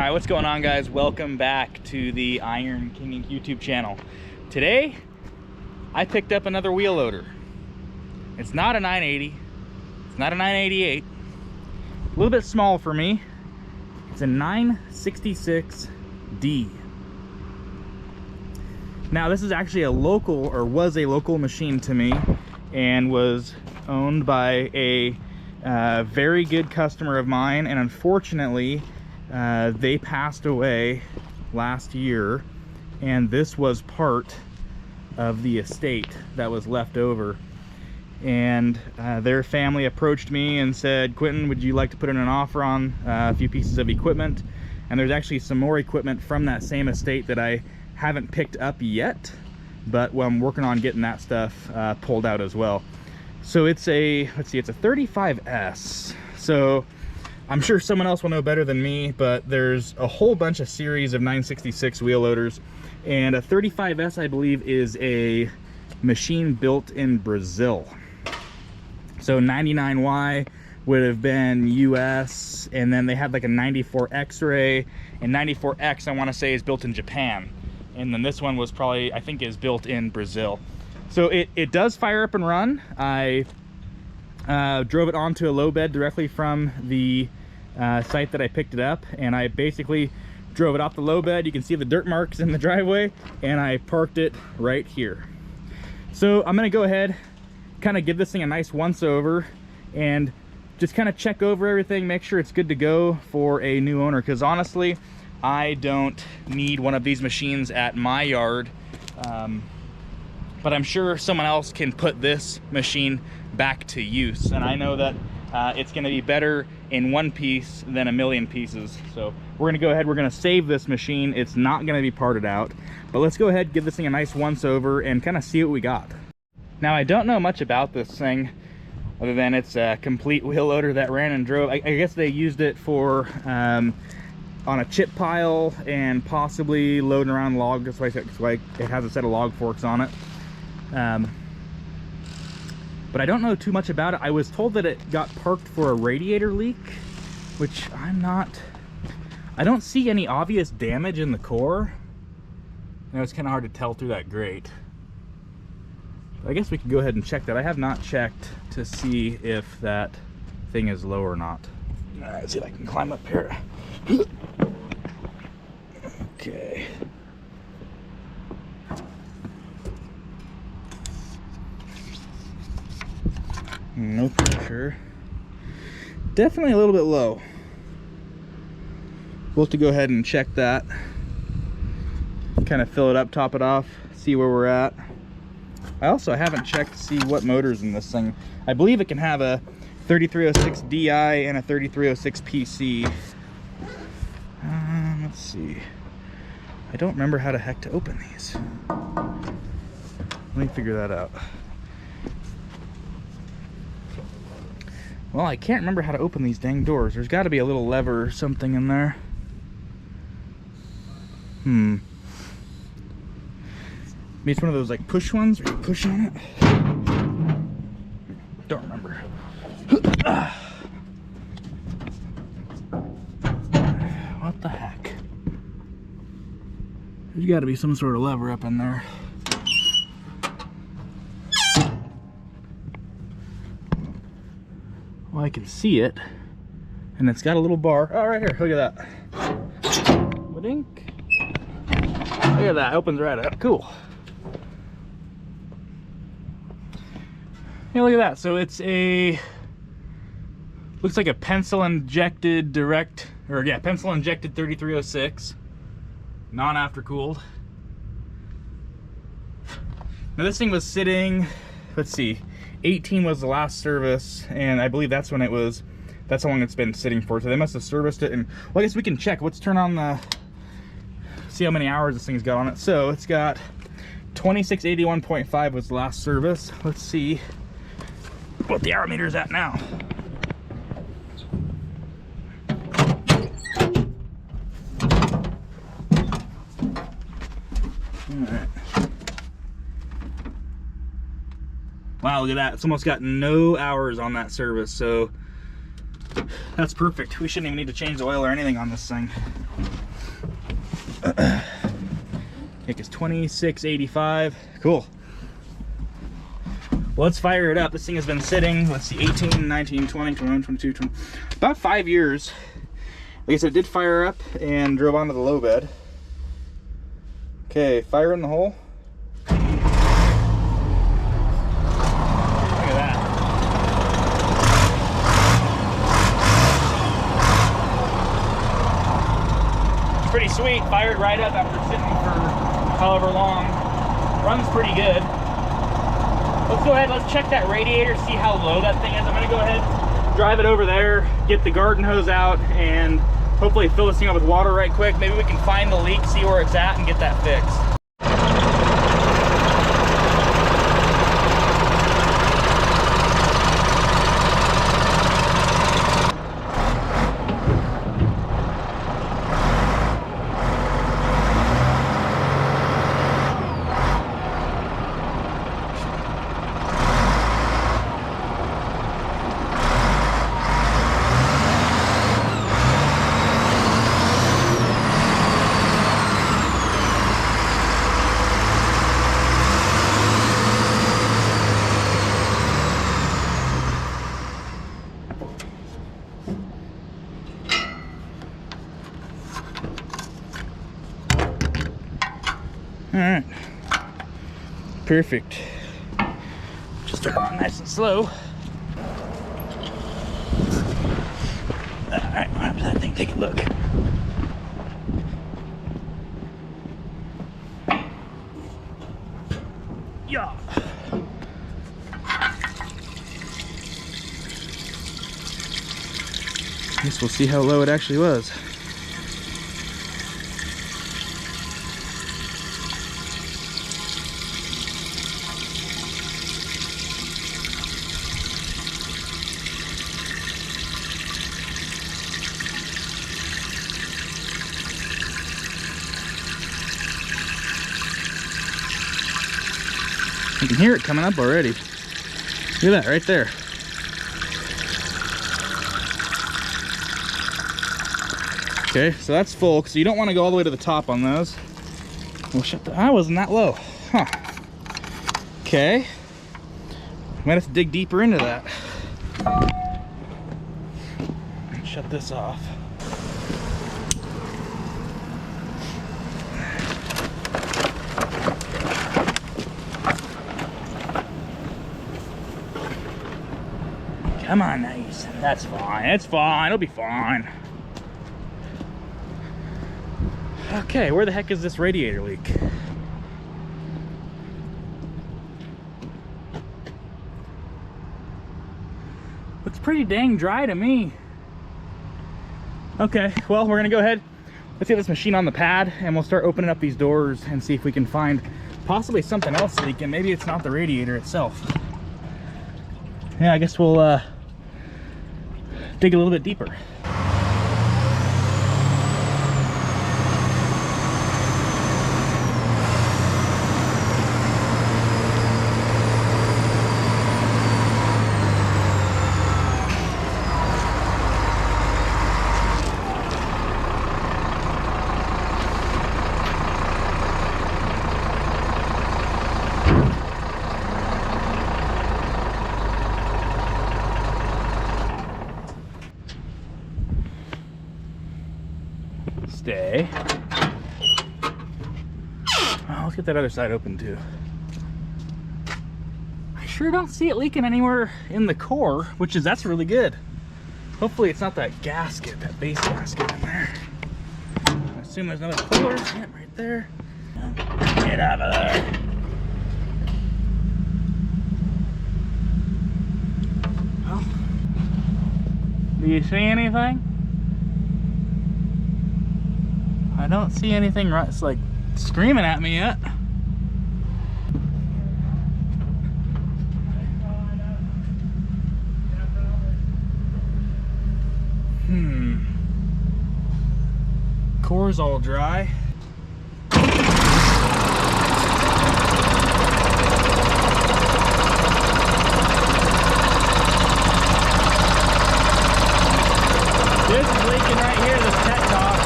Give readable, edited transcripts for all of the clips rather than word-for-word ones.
Alright, what's going on, guys? Welcome back to the Iron King YouTube channel. Today, I picked up another wheel loader. It's not a 980. It's not a 988. A little bit small for me. It's a 966D. Now, this is actually a local, or was a local machine to me, and was owned by a very good customer of mine, and unfortunately, they passed away last year, and this was part of the estate that was left over. And their family approached me and said, Quentin, would you like to put in an offer on a few pieces of equipment? And there's actually some more equipment from that same estate that I haven't picked up yet, but I'm working on getting that stuff pulled out as well. So it's a, let's see, it's a 35S. So I'm sure someone else will know better than me, but there's a whole bunch of series of 966 wheel loaders, and a 35S, I believe, is a machine built in Brazil. So 99Y would have been US, and then they had like a 94 X-Ray, and 94X, I want to say, is built in Japan. And then this one was probably, I think, is built in Brazil. So it does fire up and run. I drove it onto a low bed directly from the site that I picked it up, and I basically drove it off the low bed. You can see the dirt marks in the driveway, and I parked it right here. So I'm gonna go ahead, kind of give this thing a nice once over, and just kind of check over everything, make sure it's good to go for a new owner, because honestly, I don't need one of these machines at my yard, but I'm sure someone else can put this machine back to use, and I know that it's going to be better in one piece than a million pieces. So we're going to go ahead, we're going to save this machine. It's not going to be parted out, but let's go ahead, give this thing a nice once over, and kind of see what we got. Now, I don't know much about this thing other than it's a complete wheel loader that ran and drove. I guess they used it for on a chip pile and possibly loading around logs. That's why it has a set of log forks on it. But I don't know too much about it. I was told that it got parked for a radiator leak, which I don't see any obvious damage in the core. I know it's kind of hard to tell through that grate. But I guess we can go ahead and check that. I have not checked to see if that thing is low or not. All right, let's see if I can climb up here. Okay. No pressure. Definitely a little bit low. We'll have to go ahead and check that. Kind of fill it up, top it off, see where we're at. I also haven't checked to see what motor's in this thing. I believe it can have a 3306 Di and a 3306 PC. Let's see. I don't remember how the heck to open these. Let me figure that out. Well, I can't remember how to open these dang doors. There's got to be a little lever or something in there. Maybe it's one of those like push ones where you push on it. Don't remember. What the heck? There's got to be some sort of lever up in there. Well, I can see it, and it's got a little bar. Oh, right here, look at that. Ba-dink. Look at that, opens right up, cool. Hey, look at that, so it's a, looks like a pencil injected pencil injected 3306, non-aftercooled. Now this thing was sitting, let's see, 18 was the last service, and I believe that's when that's how long it's been sitting for. So they must have serviced it, and well, I guess we can check. Let's turn on see how many hours this thing's got on it. So it's got 2681.5 was the last service. Let's see what the hour meter's at now. All right. Wow, look at that. It's almost got no hours on that service. So That's perfect. We shouldn't even need to change the oil or anything on this thing. Kick is 2685. Cool. Well, let's fire it up. This thing has been sitting, let's see, 18, 19, 20, 21, 22, 20, about 5 years. Like I said, it did fire up and drove onto the low bed. Okay, fire in the hole. Look at that. It's pretty sweet. Fired right up after sitting for however long. Runs pretty good. Let's go ahead, let's check that radiator, see how low that thing is. I'm gonna go ahead, drive it over there, get the garden hose out, and hopefully fill this thing up with water right quick. Maybe we can find the leak, see where it's at, and get that fixed. All right, perfect. Just turn on nice and slow. All right, what happens to that thing? Take a look. Yeah. Guess we'll see how low it actually was. You can hear it coming up already. Look at that right there. Okay, so that's full, so you don't want to go all the way to the top on those. We'll shut the, I wasn't that low. Huh. Okay. Might have to dig deeper into that. Shut this off. Come on, nice. That's fine. It's fine. It'll be fine. Okay, where the heck is this radiator leak? Looks pretty dang dry to me. Okay, well, we're gonna go ahead. Let's get this machine on the pad and we'll start opening up these doors and see if we can find possibly something else leaking. Maybe it's not the radiator itself. Yeah, I guess we'll dig a little bit deeper. Stay. Oh, let's get that other side open too. I sure don't see it leaking anywhere in the core, that's really good. Hopefully it's not that gasket, that base gasket in there. I assume there's another cooler. Yeah, right there. Get out of there. Well, do you see anything? I don't see anything right. It's like screaming at me yet. Core's all dry. This is leaking right here, this pet talk.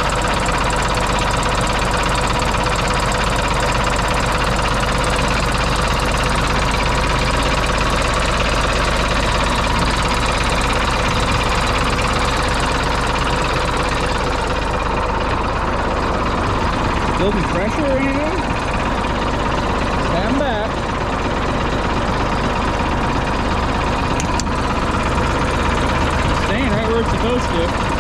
Building pressure or anything? Stand back. Staying right where it's supposed to.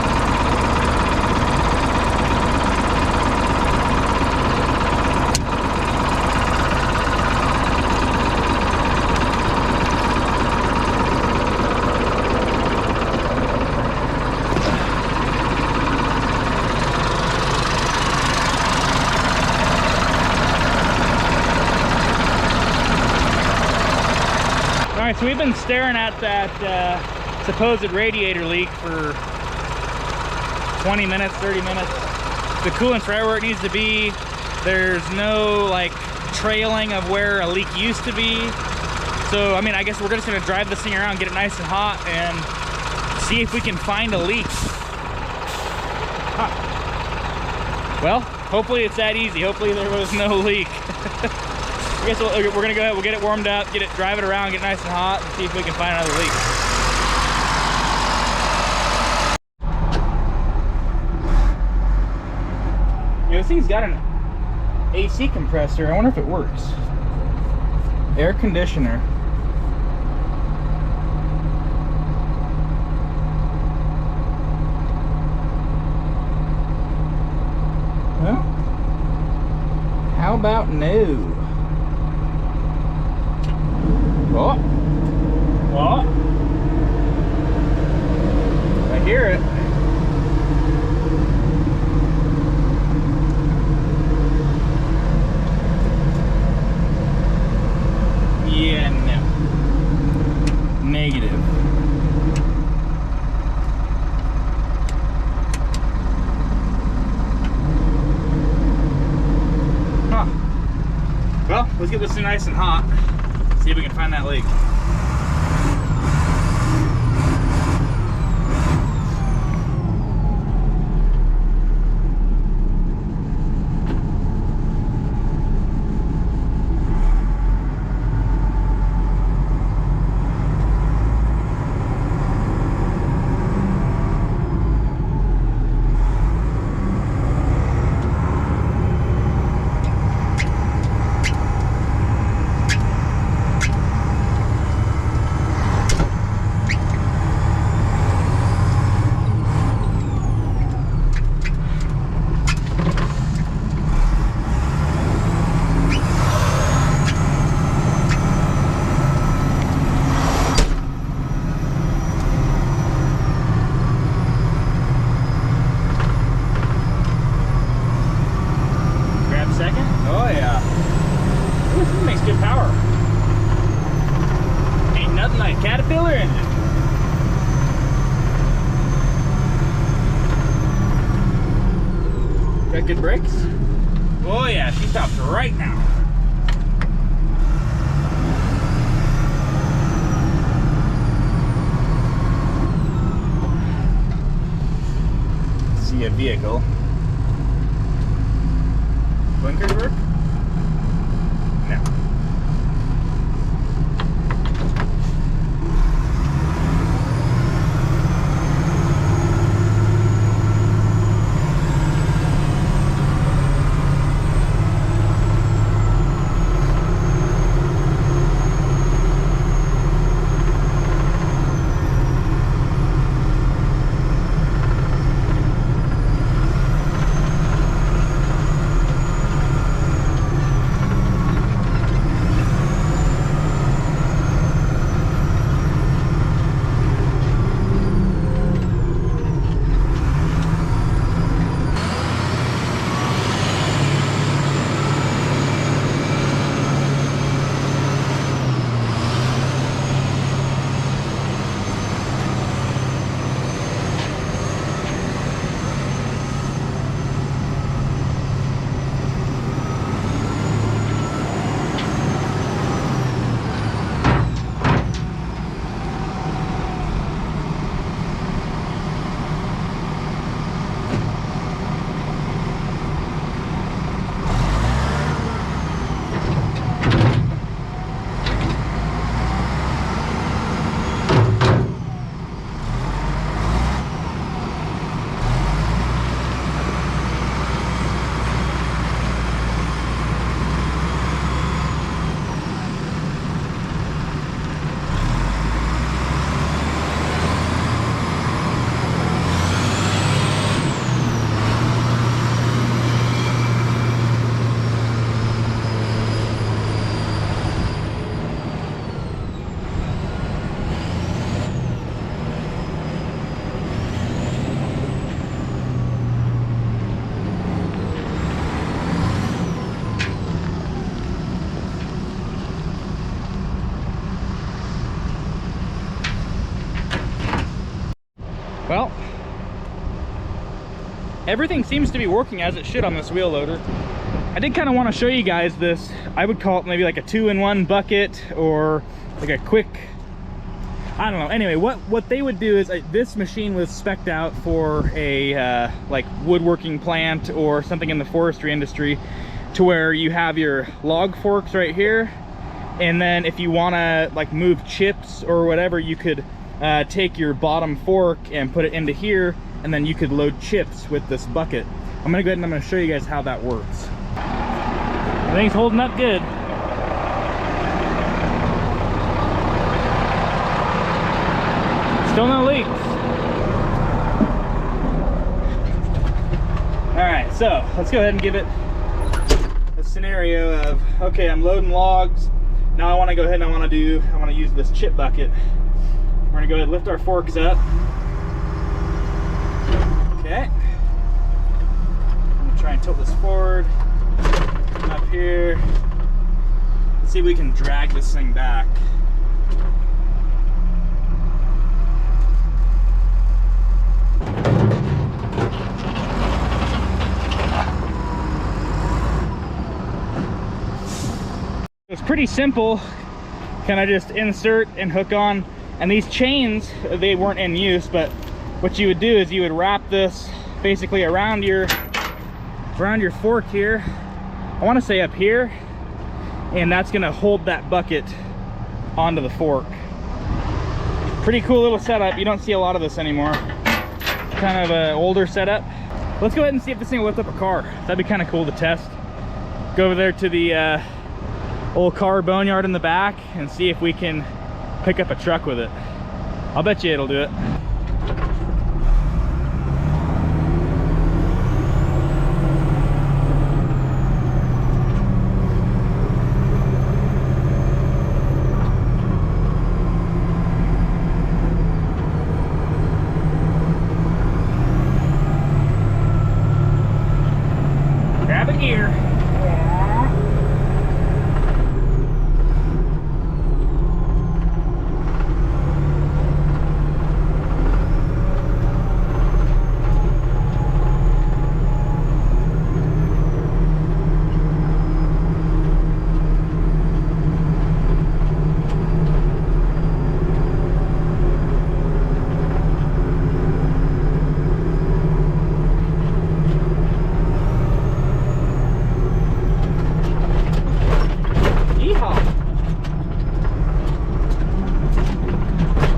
Alright, so we've been staring at that supposed radiator leak for 20 minutes, 30 minutes. The coolant's right where it needs to be. There's no like trailing of where a leak used to be. So, I mean, I guess we're just gonna drive this thing around, get it nice and hot, and see if we can find a leak. Huh. Well, hopefully it's that easy. Hopefully there was no leak. I guess we're gonna go ahead, we'll get it warmed up, drive it around, get it nice and hot, and see if we can find another leak. You know, this thing's got an AC compressor. I wonder if it works. Air conditioner. Well, how about no? Oh, oh, I hear it. Yeah, no. Negative. Huh. Well, let's get this thing nice and hot. See if we can find that leak. Good power. Ain't nothing like Caterpillar engine. Got good brakes? Oh yeah, she stops right now. See a vehicle. Blinkers work? No. Well, everything seems to be working as it should on this wheel loader. I did kind of want to show you guys this. I would call it maybe like a 2-in-1 bucket, or like a quick, I don't know. Anyway, what they would do is, this machine was spec'd out for a like woodworking plant or something in the forestry industry, to where you have your log forks right here, and then if you want to like move chips or whatever, you could take your bottom fork and put it into here, and then you could load chips with this bucket. I'm gonna go ahead and I'm gonna show you guys how that works. Everything's holding up good. Still no leaks. All right, so let's go ahead and give it a scenario of, okay, I'm loading logs. Now I want to go ahead and I want to use this chip bucket. We're gonna go ahead and lift our forks up. Okay. I'm gonna try and tilt this forward. Come up here. Let's see if we can drag this thing back. It's pretty simple. Kind of just insert and hook on. And these chains, they weren't in use, but what you would do is you would wrap this basically around your fork here. I want to say up here, and that's going to hold that bucket onto the fork. Pretty cool little setup. You don't see a lot of this anymore. Kind of an older setup. Let's go ahead and see if this thing will lift up a car. That'd be kind of cool to test. Go over there to the old car boneyard in the back and see if we can pick up a truck with it. I'll bet you it'll do it. Grab a gear.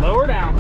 Lower down.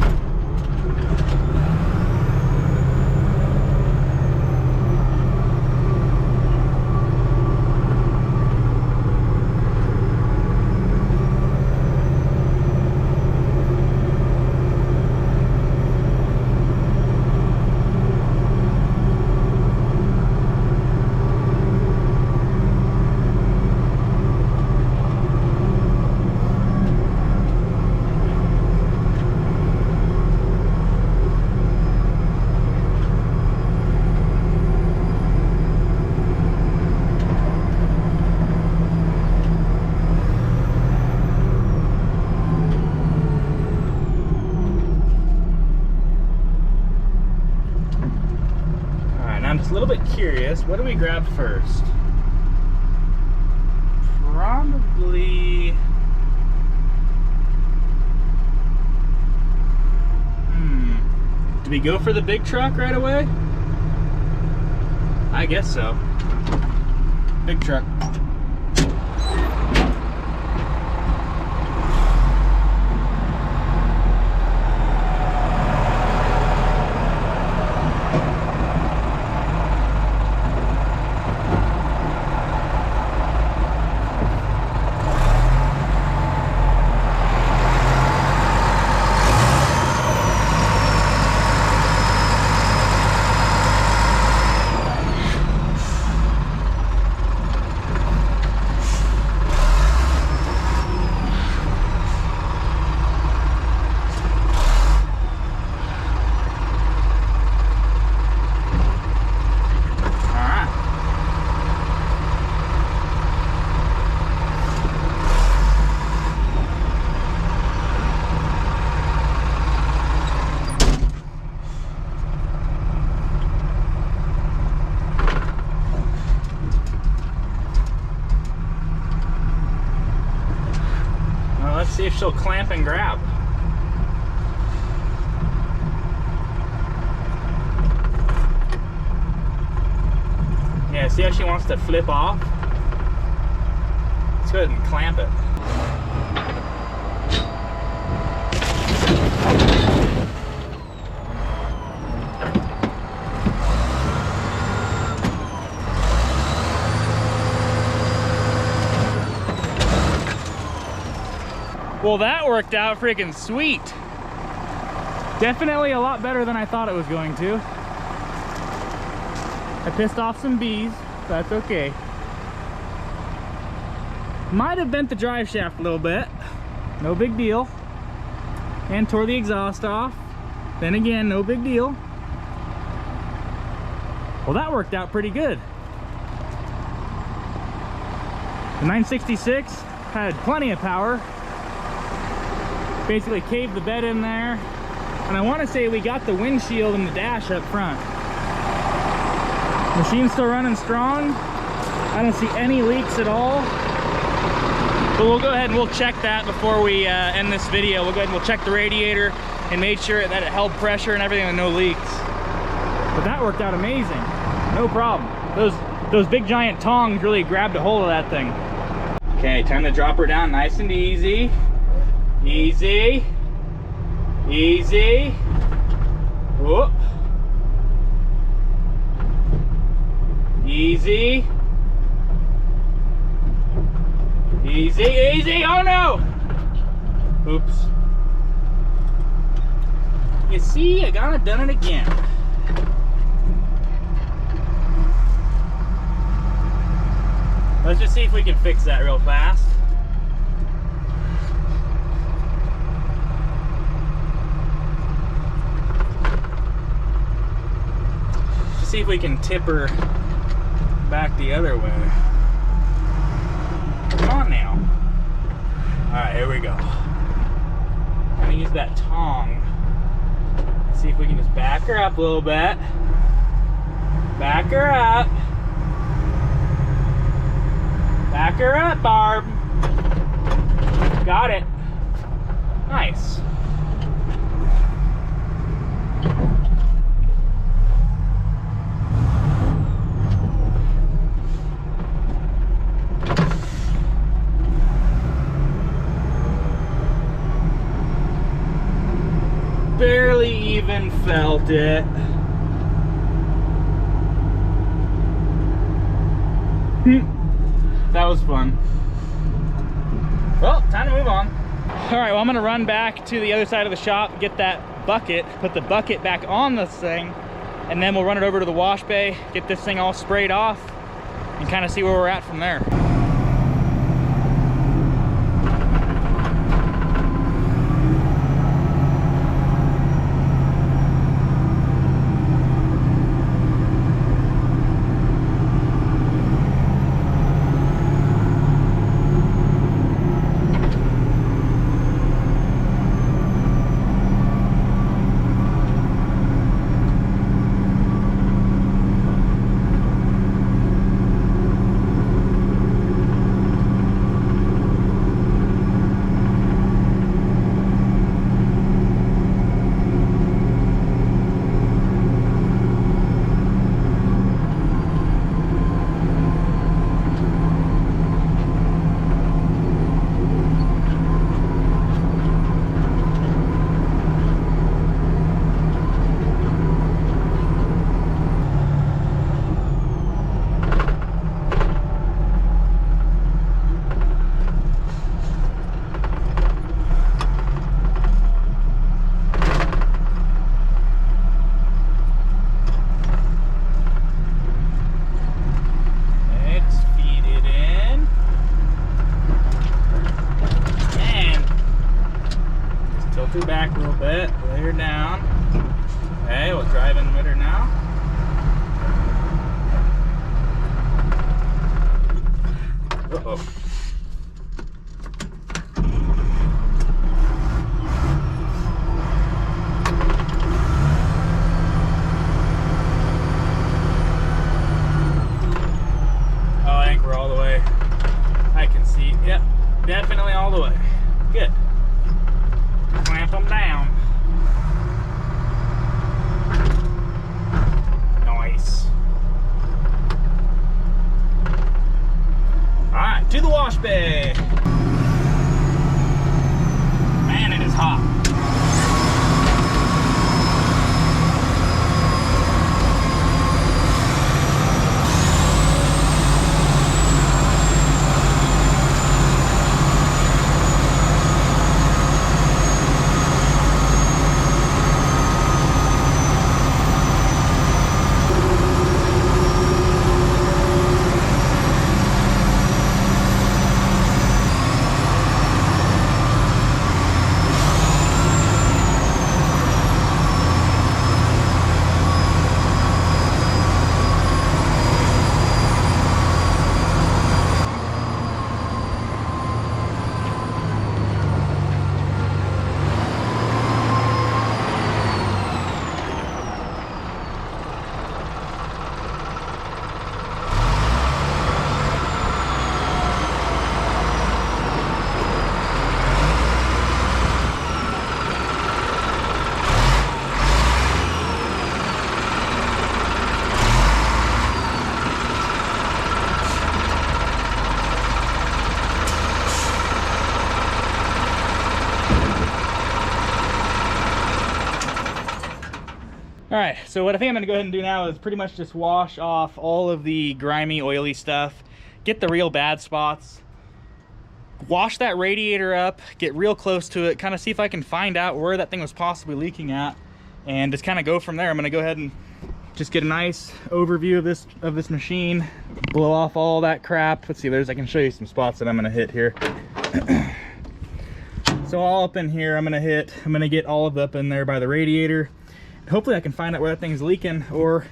I'm just a little bit curious. What do we grab first? Probably... Do we go for the big truck right away? I guess so. Big truck. if she'll clamp and grab. Yeah, see how she wants to flip off? Let's go ahead and clamp it. Well, that worked out freaking sweet. Definitely a lot better than I thought it was going to. I pissed off some bees, so that's okay. Might have bent the drive shaft a little bit. No big deal. And tore the exhaust off. Then again, no big deal. Well, that worked out pretty good. The 966 had plenty of power. Basically caved the bed in there. And I want to say we got the windshield and the dash up front. Machine's still running strong. I don't see any leaks at all. But we'll go ahead and we'll check that before we end this video. We'll go ahead and we'll check the radiator and make sure that it held pressure and everything with no leaks. But that worked out amazing. No problem. Those big giant tongs really grabbed a hold of that thing. Okay, time to drop her down nice and easy. Easy. Easy. Whoop. Easy. Easy, easy. Oh no! Oops. You see, I kinda done it again. Let's just see if we can fix that real fast. Just see if we can tip her back the other way. Come on now. Alright, here we go. I'm gonna use that tong. See if we can just back her up a little bit. Back her up. Back her up, Barb. Got it. Nice. Barely even felt it. That was fun. Well, time to move on. All right, well, I'm gonna run back to the other side of the shop, get that bucket, put the bucket back on this thing, and then we'll run it over to the wash bay, get this thing all sprayed off, and kind of see where we're at from there. All right, so what I think I'm gonna go ahead and do now is pretty much just wash off all of the grimy, oily stuff, get the real bad spots, wash that radiator up, get real close to it, kind of see if I can find out where that thing was possibly leaking at, and just kind of go from there. I'm gonna go ahead and just get a nice overview of this machine, blow off all that crap. Let's see, I can show you some spots that I'm gonna hit here. So all up in here, I'm gonna get all of it up in there by the radiator. Hopefully I can find out where that thing's leaking, or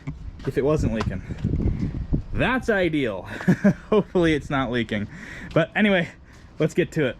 if it wasn't leaking. That's ideal. Hopefully it's not leaking. But anyway, let's get to it.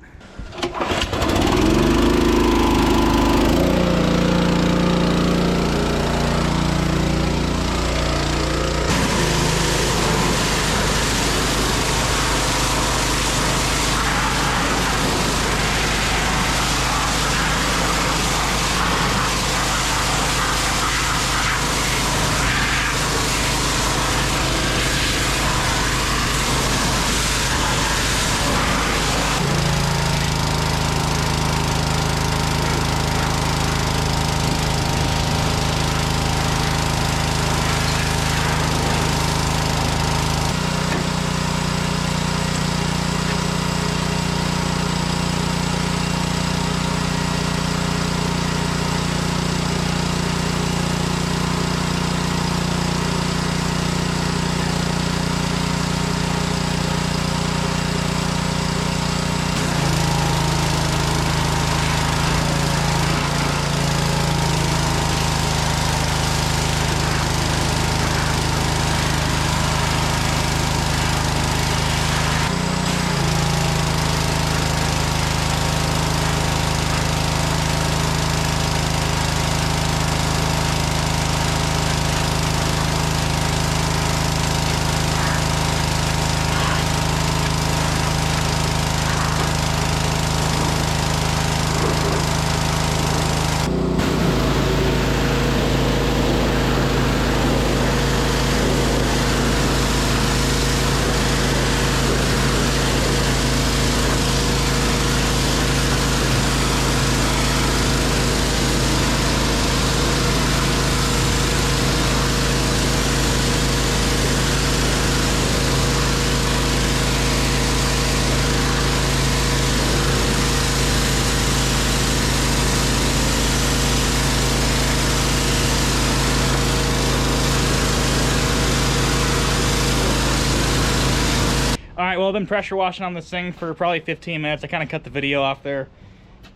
All right, well, I've been pressure washing on this thing for probably 15 minutes. I kind of cut the video off there.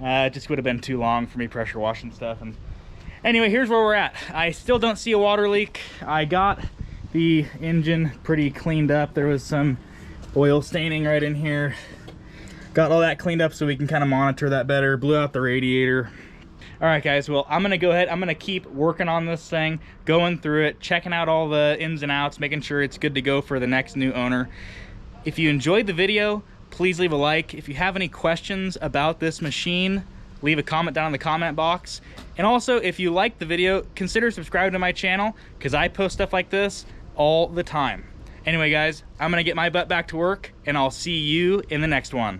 It just would have been too long for me pressure washing stuff. And anyway, here's where we're at. I still don't see a water leak. I got the engine pretty cleaned up. There was some oil staining right in here. Got all that cleaned up so we can kind of monitor that better. Blew out the radiator. All right, guys, well, I'm gonna go ahead. I'm gonna keep working on this thing, going through it, checking out all the ins and outs, making sure it's good to go for the next new owner. If you enjoyed the video, please leave a like. If you have any questions about this machine, leave a comment down in the comment box. And also, if you liked the video, consider subscribing to my channel, because I post stuff like this all the time. Anyway, guys, I'm gonna get my butt back to work, and I'll see you in the next one.